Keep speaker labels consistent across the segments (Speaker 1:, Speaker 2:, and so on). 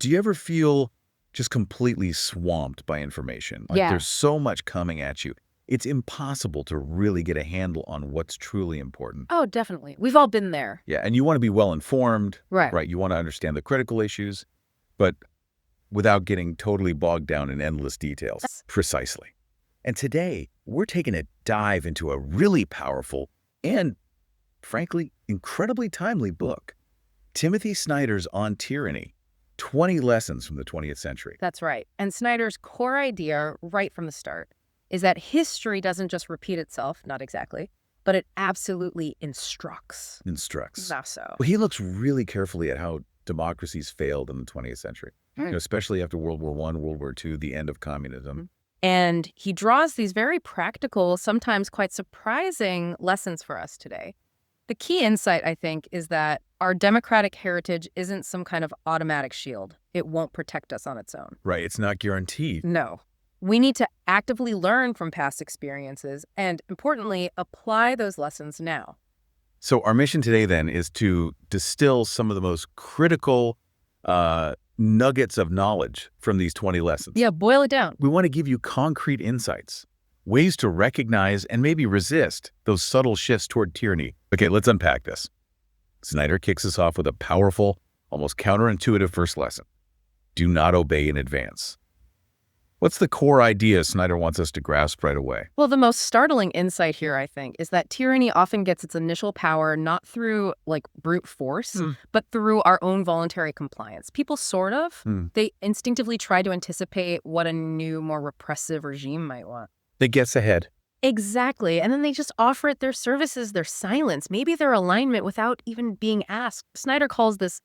Speaker 1: Do you ever feel just completely swamped by information? Like
Speaker 2: Yeah.
Speaker 1: there's so much coming at you. It's impossible to really get a handle on what's truly important.
Speaker 2: Oh, definitely. We've all been there.
Speaker 1: Yeah, and you want to be well informed,
Speaker 2: Right.
Speaker 1: right? You want to understand the critical issues, but without getting totally bogged down in endless details. Precisely. And today, we're taking a dive into a really powerful and, frankly, incredibly timely book, Timothy Snyder's On Tyranny, 20 Lessons from the 20th Century.
Speaker 2: That's right. And Snyder's core idea right from the start is that history doesn't just repeat itself, not exactly, but it absolutely instructs.
Speaker 1: Instructs.
Speaker 2: Not so.
Speaker 1: Well, he looks really carefully at how democracies failed in the 20th century,
Speaker 2: Right.
Speaker 1: especially after World War I, World War II, the end of communism.
Speaker 2: And he draws these very practical, sometimes quite surprising lessons for us today. The key insight, I think, is that our democratic heritage isn't some kind of automatic shield. It won't protect us on its own.
Speaker 1: Right, it's not guaranteed.
Speaker 2: No. We need to actively learn from past experiences and, importantly, apply those lessons now.
Speaker 1: So our mission today, then, is to distill some of the most critical nuggets of knowledge from these 20 lessons.
Speaker 2: Yeah, boil it down.
Speaker 1: We want to give you concrete insights, ways to recognize and maybe resist those subtle shifts toward tyranny. Okay, let's unpack this. Snyder kicks us off with a powerful, almost counterintuitive first lesson. Do not obey in advance. What's the core idea Snyder wants us to grasp right away?
Speaker 2: Well, the most startling insight here, I think, is that tyranny often gets its initial power not through, brute force, but through our own voluntary compliance. People they instinctively try to anticipate what a new, more repressive regime might want.
Speaker 1: It gets ahead.
Speaker 2: Exactly. And then they just offer it their services, their silence, maybe their alignment without even being asked. Snyder calls this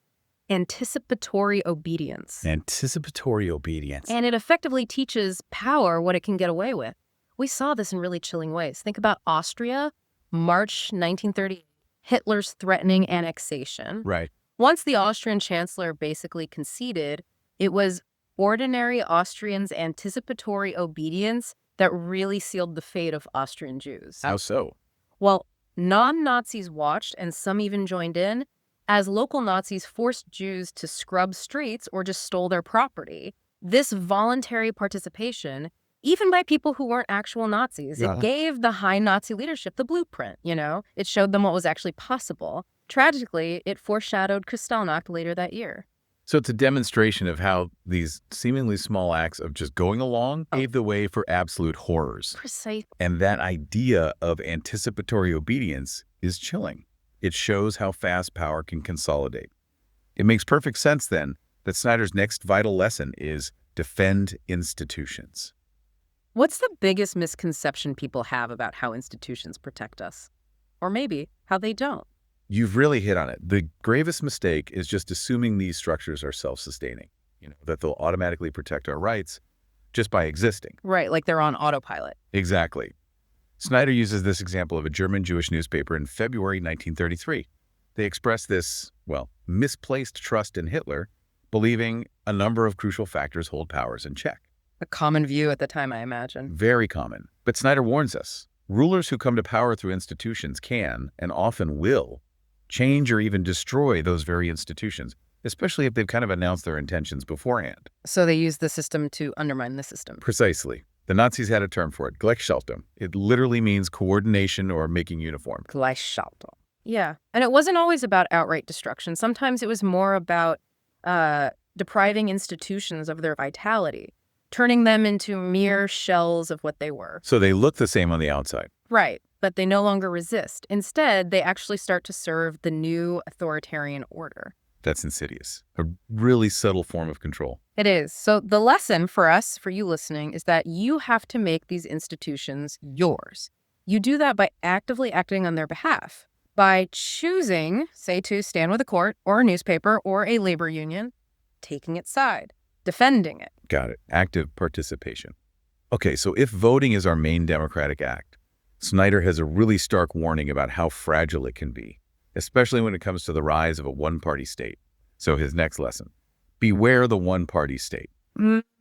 Speaker 2: anticipatory obedience.
Speaker 1: Anticipatory obedience.
Speaker 2: And it effectively teaches power what it can get away with. We saw this in really chilling ways. Think about Austria, March 1938, Hitler's threatening annexation.
Speaker 1: Right.
Speaker 2: Once the Austrian chancellor basically conceded, it was ordinary Austrians' anticipatory obedience that really sealed the fate of Austrian Jews.
Speaker 1: How so?
Speaker 2: Well, non-Nazis watched, and some even joined in, as local Nazis forced Jews to scrub streets or just stole their property. This voluntary participation, even by people who weren't actual Nazis, it gave the high Nazi leadership the blueprint, It showed them what was actually possible. Tragically, it foreshadowed Kristallnacht later that year.
Speaker 1: So it's a demonstration of how these seemingly small acts of just going along pave the way for absolute horrors.
Speaker 2: Precisely.
Speaker 1: And that idea of anticipatory obedience is chilling. It shows how fast power can consolidate. It makes perfect sense, then, that Snyder's next vital lesson is defend institutions.
Speaker 2: What's the biggest misconception people have about how institutions protect us? Or maybe how they don't?
Speaker 1: You've really hit on it. The gravest mistake is just assuming these structures are self-sustaining, that they'll automatically protect our rights just by existing.
Speaker 2: Right, like they're on autopilot.
Speaker 1: Exactly. Snyder uses this example of a German Jewish newspaper in February 1933. They expressed this, misplaced trust in Hitler, believing a number of crucial factors hold powers in check.
Speaker 2: A common view at the time, I imagine.
Speaker 1: Very common. But Snyder warns us, rulers who come to power through institutions can, and often will, change or even destroy those very institutions, especially if they've kind of announced their intentions beforehand.
Speaker 2: So they use the system to undermine the system.
Speaker 1: Precisely. The Nazis had a term for it, Gleichschaltung. It literally means coordination or making uniform.
Speaker 2: Gleichschaltung. Yeah. And it wasn't always about outright destruction. Sometimes it was more about depriving institutions of their vitality, turning them into mere shells of what they were.
Speaker 1: So they look the same on the outside.
Speaker 2: Right. But they no longer resist. Instead, they actually start to serve the new authoritarian order.
Speaker 1: That's insidious. A really subtle form of control.
Speaker 2: It is. So the lesson for us, for you listening, is that you have to make these institutions yours. You do that by actively acting on their behalf, by choosing, say, to stand with a court or a newspaper or a labor union, taking its side, defending it.
Speaker 1: Got it. Active participation. Okay, so if voting is our main democratic act, Snyder has a really stark warning about how fragile it can be, especially when it comes to the rise of a one-party state. So his next lesson, beware the one-party state.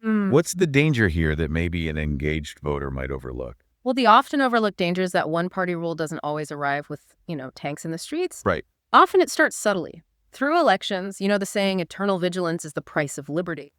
Speaker 1: What's the danger here that maybe an engaged voter might overlook?
Speaker 2: Well, the often overlooked danger is that one-party rule doesn't always arrive with, tanks in the streets.
Speaker 1: Right.
Speaker 2: Often it starts subtly. Through elections, the saying, eternal vigilance is the price of liberty.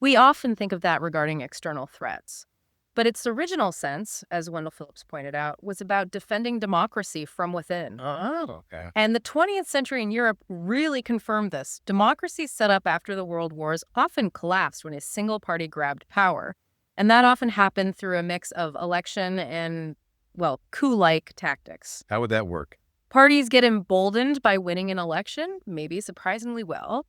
Speaker 2: We often think of that regarding external threats. But its original sense, as Wendell Phillips pointed out, was about defending democracy from within.
Speaker 1: Oh, okay.
Speaker 2: And the 20th century in Europe really confirmed this. Democracies set up after the World Wars often collapsed when a single party grabbed power. And that often happened through a mix of election and, coup-like tactics.
Speaker 1: How would that work?
Speaker 2: Parties get emboldened by winning an election, maybe surprisingly well.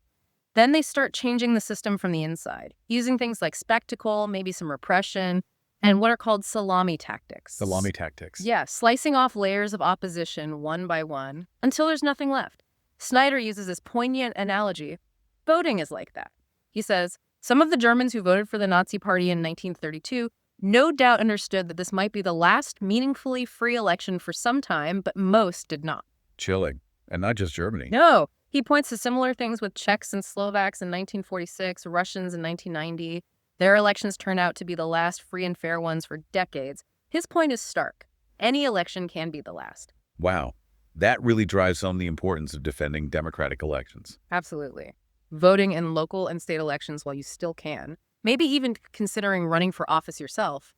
Speaker 2: Then they start changing the system from the inside, using things like spectacle, maybe some repression, and what are called salami tactics.
Speaker 1: Salami tactics.
Speaker 2: Yeah, slicing off layers of opposition one by one until there's nothing left. Snyder uses this poignant analogy. Voting is like that. He says, some of the Germans who voted for the Nazi Party in 1932 no doubt understood that this might be the last meaningfully free election for some time, but most did not.
Speaker 1: Chilling. And not just Germany.
Speaker 2: No. He points to similar things with Czechs and Slovaks in 1946, Russians in 1990. Their elections turned out to be the last free and fair ones for decades. His point is stark. Any election can be the last.
Speaker 1: Wow. That really drives home the importance of defending democratic elections.
Speaker 2: Absolutely. Voting in local and state elections while you still can. Maybe even considering running for office yourself.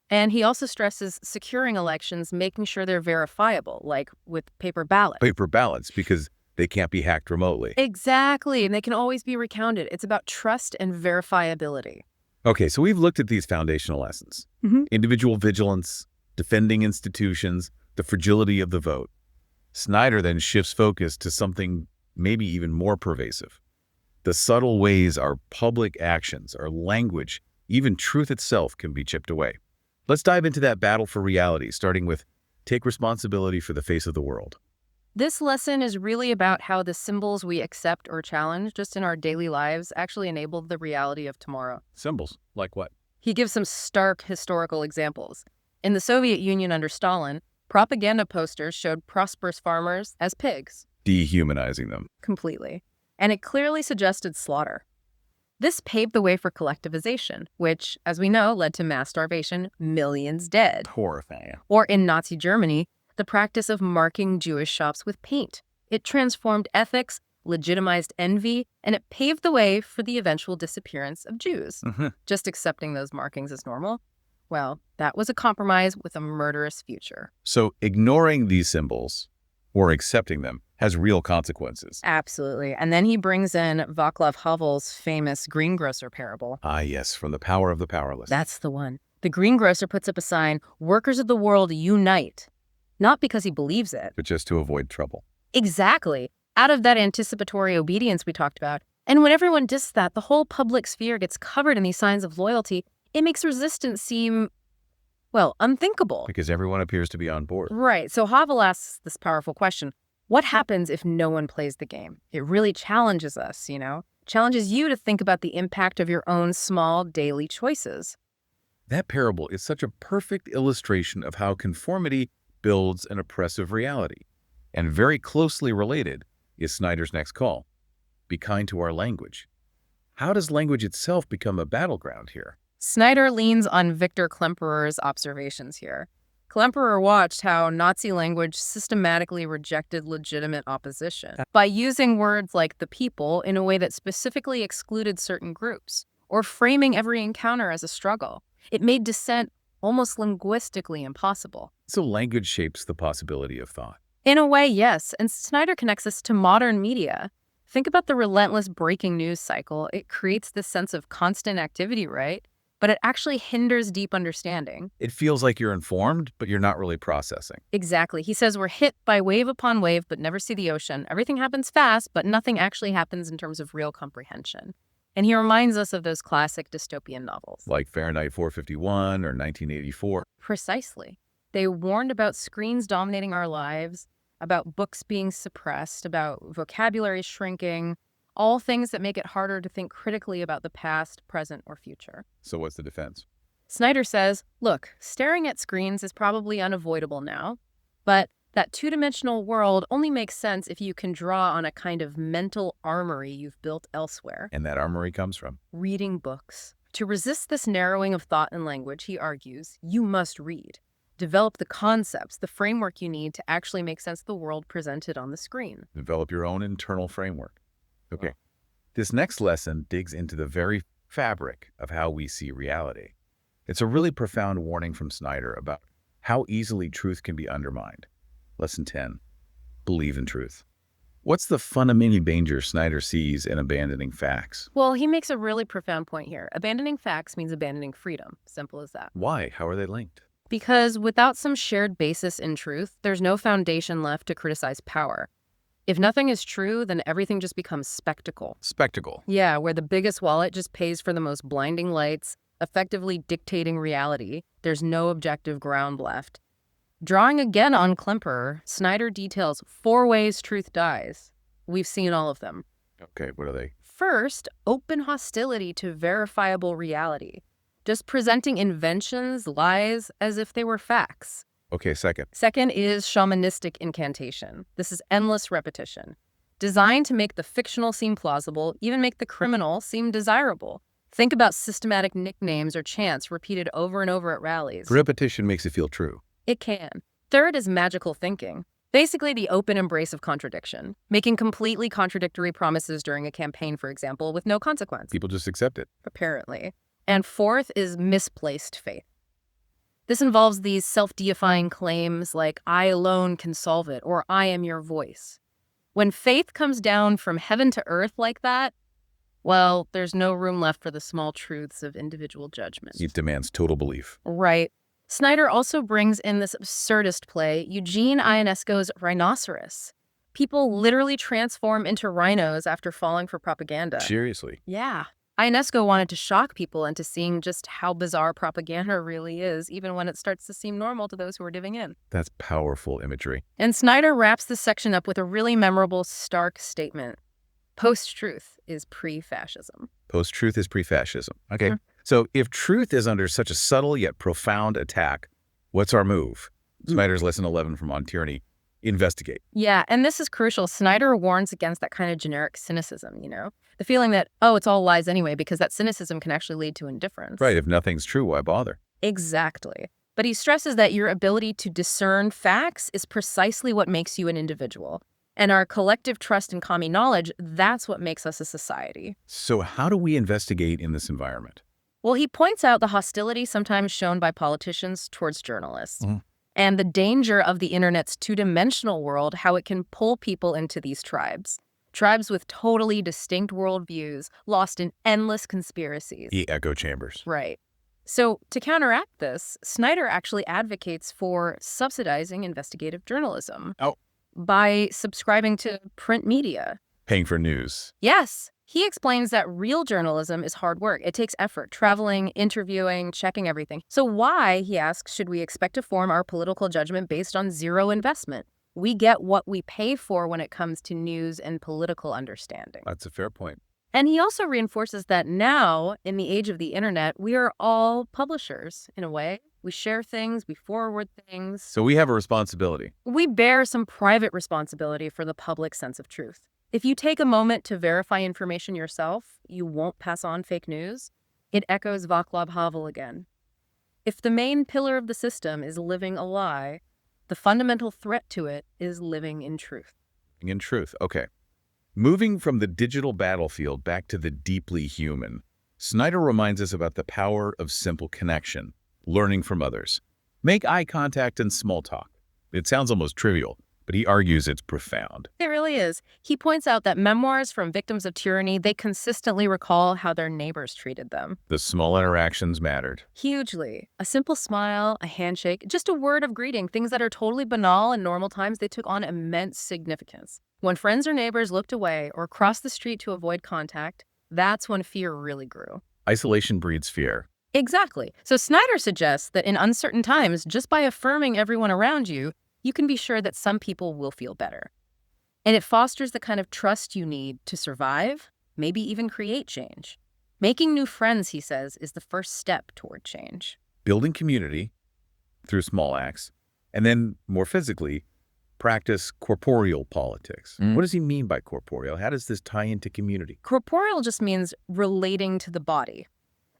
Speaker 2: And he also stresses securing elections, making sure they're verifiable, like with paper ballots.
Speaker 1: Paper ballots, because they can't be hacked remotely.
Speaker 2: Exactly. And they can always be recounted. It's about trust and verifiability.
Speaker 1: Okay, so we've looked at these foundational lessons. Individual vigilance, defending institutions, the fragility of the vote. Snyder then shifts focus to something maybe even more pervasive. The subtle ways our public actions, our language, even truth itself can be chipped away. Let's dive into that battle for reality, starting with take responsibility for the face of the world.
Speaker 2: This lesson is really about how the symbols we accept or challenge just in our daily lives actually enable the reality of tomorrow.
Speaker 1: Symbols, like what?
Speaker 2: He gives some stark historical examples. In the Soviet Union under Stalin, propaganda posters showed prosperous farmers as pigs.
Speaker 1: Dehumanizing them.
Speaker 2: Completely. And it clearly suggested slaughter. This paved the way for collectivization, which, as we know, led to mass starvation, millions dead.
Speaker 1: Horrifying.
Speaker 2: Or in Nazi Germany, the practice of marking Jewish shops with paint. It transformed ethics, legitimized envy, and it paved the way for the eventual disappearance of Jews. Just accepting those markings as normal? Well, that was a compromise with a murderous future.
Speaker 1: So ignoring these symbols or accepting them has real consequences.
Speaker 2: Absolutely. And then he brings in Václav Havel's famous greengrocer parable.
Speaker 1: Ah, yes, from The Power of the Powerless.
Speaker 2: That's the one. The greengrocer puts up a sign, "Workers of the world unite." Not because he believes it.
Speaker 1: But just to avoid trouble.
Speaker 2: Exactly. Out of that anticipatory obedience we talked about. And when everyone does that, the whole public sphere gets covered in these signs of loyalty. It makes resistance seem, unthinkable.
Speaker 1: Because everyone appears to be on board.
Speaker 2: Right. So Havel asks this powerful question. What happens if no one plays the game? It really challenges us, challenges you to think about the impact of your own small daily choices.
Speaker 1: That parable is such a perfect illustration of how conformity builds an oppressive reality. And very closely related is Snyder's next call. Be kind to our language. How does language itself become a battleground here?
Speaker 2: Snyder leans on Victor Klemperer's observations here. Klemperer watched how Nazi language systematically rejected legitimate opposition by using words like the people in a way that specifically excluded certain groups, or framing every encounter as a struggle. It made dissent almost linguistically impossible.
Speaker 1: So language shapes the possibility of thought.
Speaker 2: In a way, yes, and Snyder connects this to modern media. Think about the relentless breaking news cycle. It creates this sense of constant activity, right? But it actually hinders deep understanding.
Speaker 1: It feels like you're informed, but you're not really processing.
Speaker 2: Exactly. He says we're hit by wave upon wave, but never see the ocean. Everything happens fast, but nothing actually happens in terms of real comprehension. And he reminds us of those classic dystopian novels.
Speaker 1: Like Fahrenheit 451 or 1984.
Speaker 2: Precisely. They warned about screens dominating our lives, about books being suppressed, about vocabulary shrinking, all things that make it harder to think critically about the past, present, or future.
Speaker 1: So what's the defense?
Speaker 2: Snyder says, look, staring at screens is probably unavoidable now, but that two-dimensional world only makes sense if you can draw on a kind of mental armory you've built elsewhere.
Speaker 1: And that armory comes from?
Speaker 2: Reading books. To resist this narrowing of thought and language, he argues, you must read. Develop the concepts, the framework you need to actually make sense of the world presented on the screen.
Speaker 1: Develop your own internal framework. Okay. This next lesson digs into the very fabric of how we see reality. It's a really profound warning from Snyder about how easily truth can be undermined. Lesson 10, believe in truth. What's the fundamental danger Snyder sees in abandoning facts?
Speaker 2: Well, he makes a really profound point here. Abandoning facts means abandoning freedom. Simple as that.
Speaker 1: Why? How are they linked?
Speaker 2: Because without some shared basis in truth, there's no foundation left to criticize power. If nothing is true, then everything just becomes spectacle.
Speaker 1: Spectacle.
Speaker 2: Yeah, where the biggest wallet just pays for the most blinding lights, effectively dictating reality. There's no objective ground left. Drawing again on Klemperer, Snyder details 4 ways truth dies. We've seen all of them.
Speaker 1: Okay, what are they?
Speaker 2: First, open hostility to verifiable reality. Just presenting inventions, lies, as if they were facts.
Speaker 1: Okay, second.
Speaker 2: Second is shamanistic incantation. This is endless repetition, designed to make the fictional seem plausible, even make the criminal seem desirable. Think about systematic nicknames or chants repeated over and over at rallies.
Speaker 1: Repetition makes it feel true.
Speaker 2: It can. Third is magical thinking. Basically the open embrace of contradiction, making completely contradictory promises during a campaign, for example, with no consequence.
Speaker 1: People just accept it.
Speaker 2: Apparently. And fourth is misplaced faith. This involves these self-deifying claims like, I alone can solve it, or I am your voice. When faith comes down from heaven to earth like that, well, there's no room left for the small truths of individual judgment.
Speaker 1: It demands total belief.
Speaker 2: Right. Snyder also brings in this absurdist play, Eugene Ionesco's Rhinoceros. People literally transform into rhinos after falling for propaganda.
Speaker 1: Seriously.
Speaker 2: Yeah. Ionesco wanted to shock people into seeing just how bizarre propaganda really is, even when it starts to seem normal to those who are diving in.
Speaker 1: That's powerful imagery.
Speaker 2: And Snyder wraps this section up with a really memorable, stark statement. Post-truth is pre-fascism.
Speaker 1: Post-truth is pre-fascism. Okay.
Speaker 2: Sure.
Speaker 1: So if truth is under such a subtle yet profound attack, what's our move? Snyder's lesson 11 from On Tyranny. Investigate.
Speaker 2: Yeah, and this is crucial. Snyder warns against that kind of generic cynicism, The feeling that, oh, it's all lies anyway, because that cynicism can actually lead to indifference.
Speaker 1: Right. If nothing's true, why bother?
Speaker 2: Exactly. But he stresses that your ability to discern facts is precisely what makes you an individual. And our collective trust in common knowledge, that's what makes us a society.
Speaker 1: So how do we investigate in this environment?
Speaker 2: Well, he points out the hostility sometimes shown by politicians towards journalists. And the danger of the internet's two-dimensional world, how it can pull people into these tribes. Tribes with totally distinct worldviews, lost in endless conspiracies.
Speaker 1: The echo chambers.
Speaker 2: Right. So to counteract this, Snyder actually advocates for subsidizing investigative journalism.
Speaker 1: Oh.
Speaker 2: By subscribing to print media.
Speaker 1: Paying for news.
Speaker 2: Yes. He explains that real journalism is hard work. It takes effort, traveling, interviewing, checking everything. So why, he asks, should we expect to form our political judgment based on zero investment? We get what we pay for when it comes to news and political understanding.
Speaker 1: That's a fair point.
Speaker 2: And he also reinforces that now, in the age of the internet, we are all publishers, in a way. We share things, we forward things.
Speaker 1: So we have a responsibility.
Speaker 2: We bear some private responsibility for the public sense of truth. If you take a moment to verify information yourself, you won't pass on fake news. It echoes Václav Havel again. If the main pillar of the system is living a lie, the fundamental threat to it is living in truth.
Speaker 1: In truth, okay. Moving from the digital battlefield back to the deeply human, Snyder reminds us about the power of simple connection, learning from others. Make eye contact and small talk. It sounds almost trivial, but he argues it's profound.
Speaker 2: It really is. He points out that memoirs from victims of tyranny, they consistently recall how their neighbors treated them.
Speaker 1: The small interactions mattered.
Speaker 2: Hugely. A simple smile, a handshake, just a word of greeting, things that are totally banal in normal times, they took on immense significance. When friends or neighbors looked away or crossed the street to avoid contact, that's when fear really grew.
Speaker 1: Isolation breeds fear.
Speaker 2: Exactly. So Snyder suggests that in uncertain times, just by affirming everyone around you, you can be sure that some people will feel better. And it fosters the kind of trust you need to survive, maybe even create change. Making new friends, he says, is the first step toward change.
Speaker 1: Building community through small acts, and then more physically, practice corporeal politics. What does he mean by corporeal? How does this tie into community?
Speaker 2: Corporeal just means relating to the body.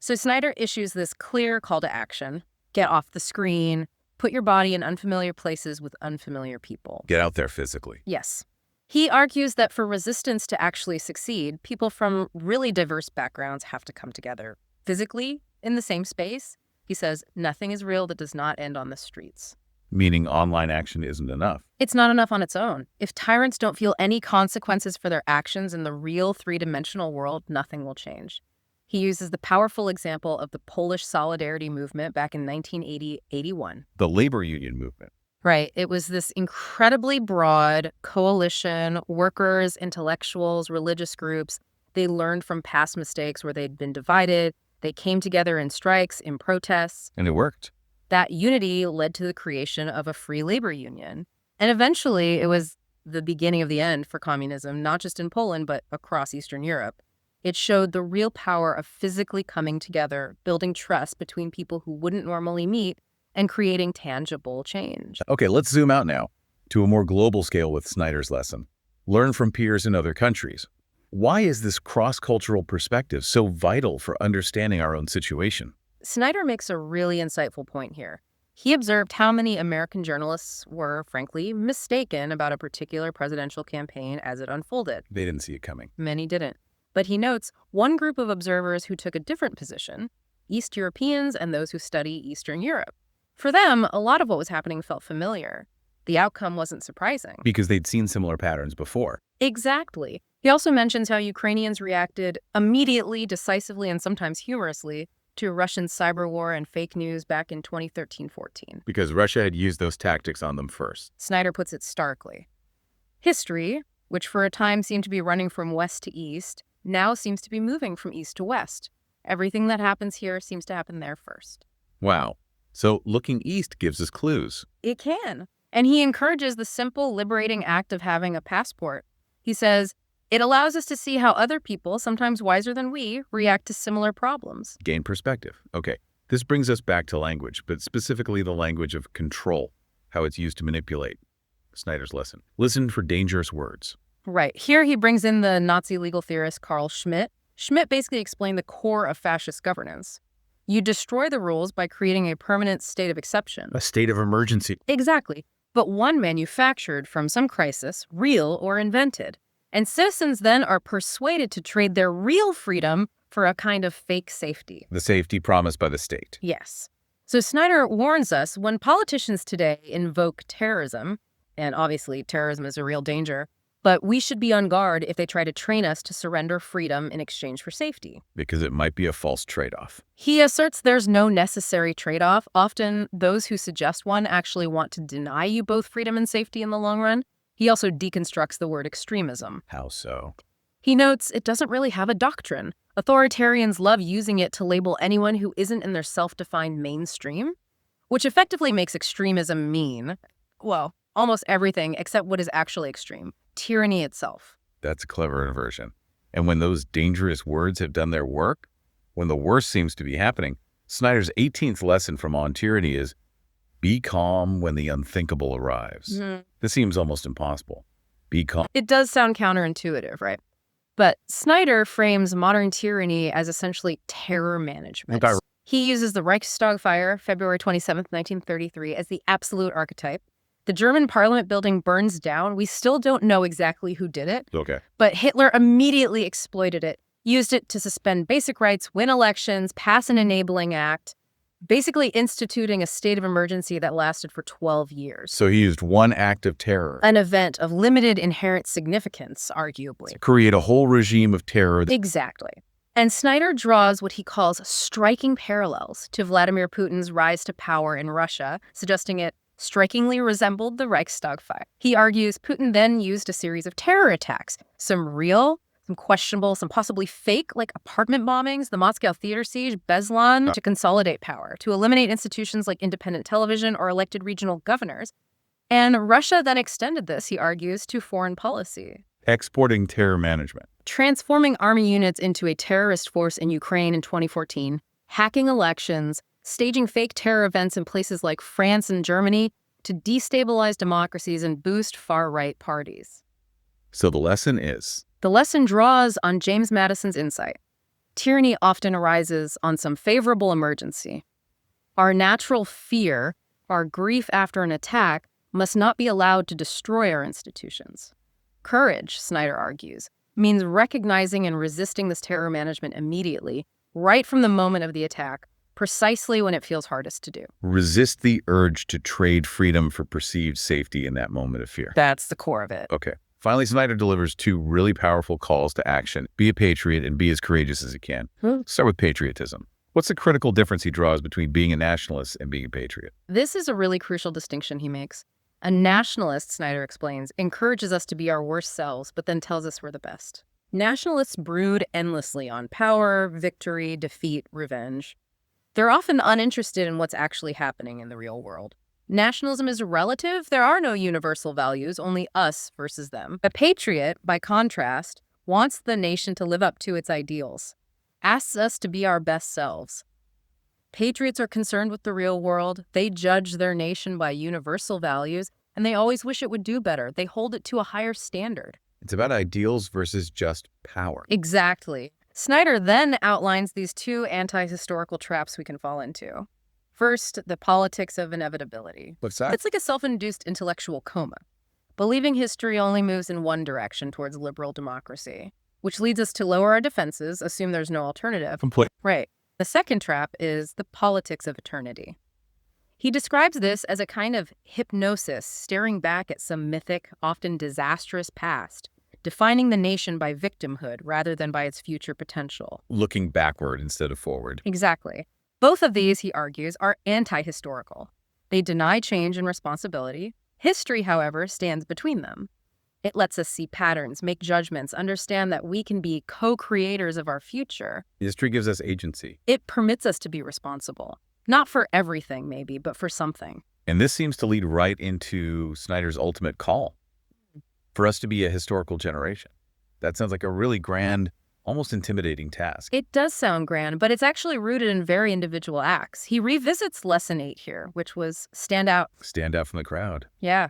Speaker 2: So Snyder issues this clear call to action. Get off the screen. Put your body in unfamiliar places with unfamiliar people.
Speaker 1: Get out there physically.
Speaker 2: Yes. He argues that for resistance to actually succeed, people from really diverse backgrounds have to come together physically in the same space. He says nothing is real that does not end on the streets.
Speaker 1: Meaning online action isn't enough.
Speaker 2: It's not enough on its own. If tyrants don't feel any consequences for their actions in the real three-dimensional world, nothing will change. He uses the powerful example of the Polish Solidarity movement back in 1980-81.
Speaker 1: The labor union movement.
Speaker 2: Right. It was this incredibly broad coalition, workers, intellectuals, religious groups. They learned from past mistakes where they'd been divided. They came together in strikes, in protests.
Speaker 1: And it worked.
Speaker 2: That unity led to the creation of a free labor union. And eventually, it was the beginning of the end for communism, not just in Poland, but across Eastern Europe. It showed the real power of physically coming together, building trust between people who wouldn't normally meet, and creating tangible change.
Speaker 1: Okay, let's zoom out now to a more global scale with Snyder's lesson. Learn from peers in other countries. Why is this cross-cultural perspective so vital for understanding our own situation?
Speaker 2: Snyder makes a really insightful point here. He observed how many American journalists were, frankly, mistaken about a particular presidential campaign as it unfolded.
Speaker 1: They didn't see it coming.
Speaker 2: Many didn't. But he notes one group of observers who took a different position, East Europeans and those who study Eastern Europe. For them, a lot of what was happening felt familiar. The outcome wasn't surprising.
Speaker 1: Because they'd seen similar patterns before.
Speaker 2: Exactly. He also mentions how Ukrainians reacted immediately, decisively, and sometimes humorously to Russian cyber war and fake news back in 2013-14.
Speaker 1: Because Russia had used those tactics on them first.
Speaker 2: Snyder puts it starkly. History, which for a time seemed to be running from west to east, now seems to be moving from east to west. Everything that happens here seems to happen there first.
Speaker 1: Wow. So looking east gives us clues.
Speaker 2: It can. And he encourages the simple, liberating act of having a passport. He says, it allows us to see how other people, sometimes wiser than we, react to similar problems.
Speaker 1: Gain perspective. Okay. This brings us back to language, but specifically the language of control, how it's used to manipulate. Snyder's lesson. Listen for dangerous words.
Speaker 2: Right. Here he brings in the Nazi legal theorist Carl Schmitt. Schmitt basically explained the core of fascist governance. You destroy the rules by creating a permanent state of exception.
Speaker 1: A state of emergency.
Speaker 2: Exactly. But one manufactured from some crisis, real or invented. And citizens then are persuaded to trade their real freedom for a kind of fake safety.
Speaker 1: The safety promised by the state.
Speaker 2: Yes. So Snyder warns us when politicians today invoke terrorism, and obviously terrorism is a real danger, but we should be on guard if they try to train us to surrender freedom in exchange for safety.
Speaker 1: Because it might be a false trade-off.
Speaker 2: He asserts there's no necessary trade-off. Often, those who suggest one actually want to deny you both freedom and safety in the long run. He also deconstructs the word extremism.
Speaker 1: How so?
Speaker 2: He notes it doesn't really have a doctrine. Authoritarians love using it to label anyone who isn't in their self-defined mainstream, which effectively makes extremism mean, well, almost everything except what is actually extreme. Tyranny itself.
Speaker 1: That's a clever inversion. And when those dangerous words have done their work, when the worst seems to be happening, Snyder's 18th lesson from On Tyranny is, be calm when the unthinkable arrives. This seems almost impossible. Be calm.
Speaker 2: It does sound counterintuitive, right? But Snyder frames modern tyranny as essentially terror management. He uses the Reichstag fire, February 27th, 1933, as the absolute archetype. The German parliament building burns down. We still don't know exactly who did it.
Speaker 1: Okay.
Speaker 2: But Hitler immediately exploited it, used it to suspend basic rights, win elections, pass an enabling act, basically instituting a state of emergency that lasted for 12 years.
Speaker 1: So he used one act of terror.
Speaker 2: An event of limited inherent significance, arguably.
Speaker 1: To create a whole regime of terror.
Speaker 2: Exactly. And Snyder draws what he calls striking parallels to Vladimir Putin's rise to power in Russia, suggesting it strikingly resembled the Reichstag fire. He argues Putin then used a series of terror attacks, some real, some questionable, some possibly fake, like apartment bombings, the Moscow theater siege, Beslan, to consolidate power, to eliminate institutions like independent television or elected regional governors. And Russia then extended this, he argues, to foreign policy.
Speaker 1: Exporting terror management.
Speaker 2: Transforming army units into a terrorist force in Ukraine in 2014, hacking elections, staging fake terror events in places like France and Germany to destabilize democracies and boost far-right parties.
Speaker 1: So the lesson is?
Speaker 2: The lesson draws on James Madison's insight. Tyranny often arises on some favorable emergency. Our natural fear, our grief after an attack, must not be allowed to destroy our institutions. Courage, Snyder argues, means recognizing and resisting this terror management immediately, right from the moment of the attack, precisely when it feels hardest to do.
Speaker 1: Resist the urge to trade freedom for perceived safety in that moment of fear.
Speaker 2: That's the core of it.
Speaker 1: Okay. Finally, Snyder delivers two really powerful calls to action. Be a patriot and be as courageous as you can. Start with patriotism. What's the critical difference he draws between being a nationalist and being a patriot?
Speaker 2: This is a really crucial distinction he makes. A nationalist, Snyder explains, encourages us to be our worst selves, but then tells us we're the best. Nationalists brood endlessly on power, victory, defeat, revenge. They're often uninterested in what's actually happening in the real world. Nationalism is relative. There are no universal values, only us versus them. A patriot, by contrast, wants the nation to live up to its ideals, asks us to be our best selves. Patriots are concerned with the real world. They judge their nation by universal values, and they always wish it would do better. They hold it to a higher standard.
Speaker 1: It's about ideals versus just power.
Speaker 2: Exactly. Snyder then outlines these two anti-historical traps we can fall into. First, the politics of inevitability.
Speaker 1: What's that?
Speaker 2: It's like a self-induced intellectual coma. Believing history only moves in one direction towards liberal democracy, which leads us to lower our defenses, assume there's no alternative.
Speaker 1: Complete.
Speaker 2: Right. The second trap is the politics of eternity. He describes this as a kind of hypnosis, staring back at some mythic, often disastrous past, defining the nation by victimhood rather than by its future potential.
Speaker 1: Looking backward instead of forward.
Speaker 2: Exactly. Both of these, he argues, are anti-historical. They deny change and responsibility. History, however, stands between them. It lets us see patterns, make judgments, understand that we can be co-creators of our future.
Speaker 1: History gives us agency.
Speaker 2: It permits us to be responsible. Not for everything, maybe, but for something.
Speaker 1: And this seems to lead right into Snyder's ultimate call for us to be a historical generation. That sounds like a really grand, almost intimidating task.
Speaker 2: It does sound grand, but it's actually rooted in very individual acts. He revisits Lesson 8 here, which was stand out.
Speaker 1: Stand out from the crowd.
Speaker 2: Yeah.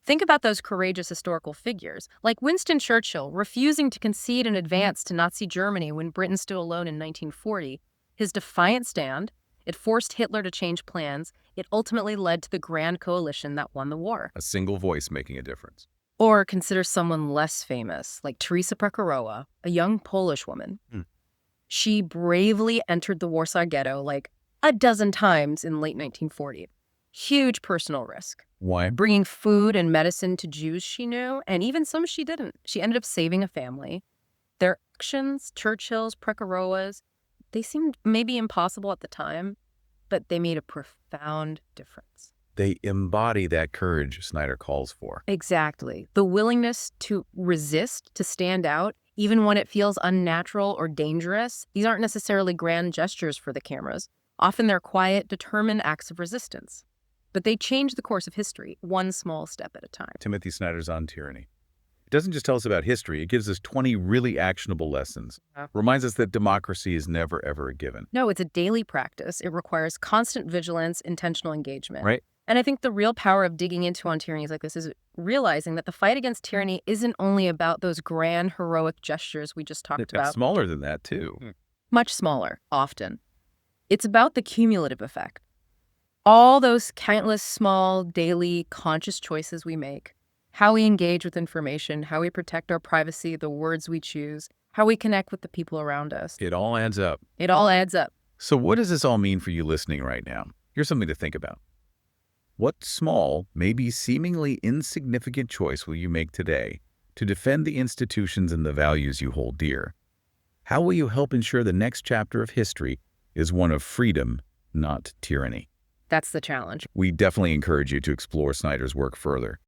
Speaker 2: Think about those courageous historical figures, like Winston Churchill refusing to concede in advance to Nazi Germany when Britain stood alone in 1940. His defiant stand, it forced Hitler to change plans. It ultimately led to the grand coalition that won the war.
Speaker 1: A single voice making a difference.
Speaker 2: Or consider someone less famous, like Teresa Prekorowa, a young Polish woman. She bravely entered the Warsaw Ghetto like a dozen times in late 1940. Huge personal risk.
Speaker 1: Why?
Speaker 2: Bringing food and medicine to Jews she knew, and even some she didn't. She ended up saving a family. Their actions, Churchill's, Prekorowa's, they seemed maybe impossible at the time, but they made a profound difference.
Speaker 1: They embody that courage Snyder calls for.
Speaker 2: Exactly. The willingness to resist, to stand out, even when it feels unnatural or dangerous. These aren't necessarily grand gestures for the cameras. Often they're quiet, determined acts of resistance. But they change the course of history, one small step at a time.
Speaker 1: Timothy Snyder's on Tyranny. It doesn't just tell us about history, it gives us 20 really actionable lessons. Reminds us that democracy is never, ever a given.
Speaker 2: No, it's a daily practice. It requires constant vigilance, intentional engagement.
Speaker 1: Right?
Speaker 2: And I think the real power of digging into on tyrannies like this is realizing that the fight against tyranny isn't only about those grand, heroic gestures we just talked about.
Speaker 1: Smaller than that, too.
Speaker 2: Much smaller, often. It's about the cumulative effect. All those countless small, daily, conscious choices we make, how we engage with information, how we protect our privacy, the words we choose, how we connect with the people around us.
Speaker 1: It all adds up.
Speaker 2: It all adds up.
Speaker 1: So what does this all mean for you listening right now? Here's something to think about. What small, maybe seemingly insignificant choice will you make today to defend the institutions and the values you hold dear? How will you help ensure the next chapter of history is one of freedom, not tyranny?
Speaker 2: That's the challenge.
Speaker 1: We definitely encourage you to explore Snyder's work further.